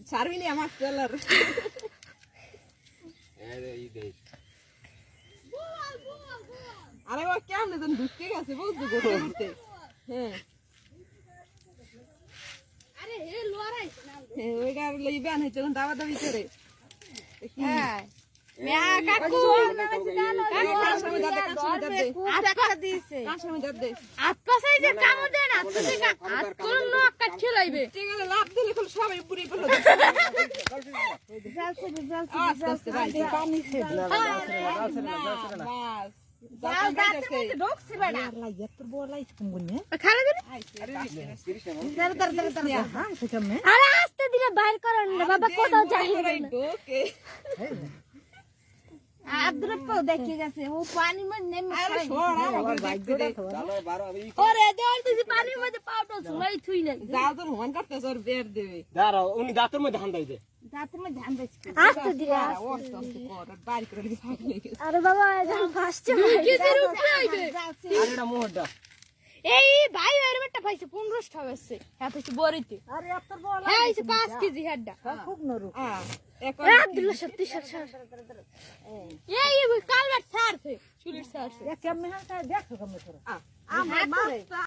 ছাড়বিনি আমার চলার আরে ও কেমনে যেন ঢুকে গেছে বুঝছো করতে হ্যাঁ আরে হে লোয়ারাই হ্যাঁ ওইটা লই ব্যান হইছে কোন দাবা দাবি করে হ্যাঁ মিয়া কাকু কাশামি দাদে আটকা দিছে কাশামি দাদে আটপাসাই যে কাম দেন আটপাসে আট কোন লোক কাট খেলাইবে ঠিক আছে লাভ দিলে কোন সবাই পুরি পড়লো আস্তে পানি খেলা বাস জাল দাঁতের মধ্যে ঢোকছে বেটা লাগা তোর বড় লাইছ কোন গুনে খালা দিন দর হ্যাঁ সেখানে আরে আস্তে দিলে বাইর করেন না বাবা কোথাও যাই না ওকে আদ্রপ দেখে গেছে ও পানির মধ্যে নেমে আরে ছোড়া আবার বাইক গোটা তো ওরে দেওয়ার তুই পানির মধ্যে পাউডার ঝুলাই থুই নাই যাও তোর হুমান করতে তোর বের দেবে দাঁড়াও উনি দাঁতের মধ্যে ধান দেয় দাঁতের মধ্যে ধান দিচ্ছে আস্তে দিলে আস্তে আস্তে কর আর বাড়ি করে দিবি ফাইল লেগে আরে বাবা যখন ফার্স্টে কেজির উপরে আইবে আর এটা মোহরটা এই ভাই ভাইয়ের বেটা পাইছে 15 টাকা আছে হ্যাঁ পাইছে বড়িতে আরে তোর বড় হ্যাঁ আইছে 5 কেজি হেডটা খুব নরু এখন রাত দিল সত্যি সত্যি এই কালবার ছাড়ছে চুলির ছাড়ছে কেমনে হ্যাঁ দেখো কেমনে তোর আমার মাছটা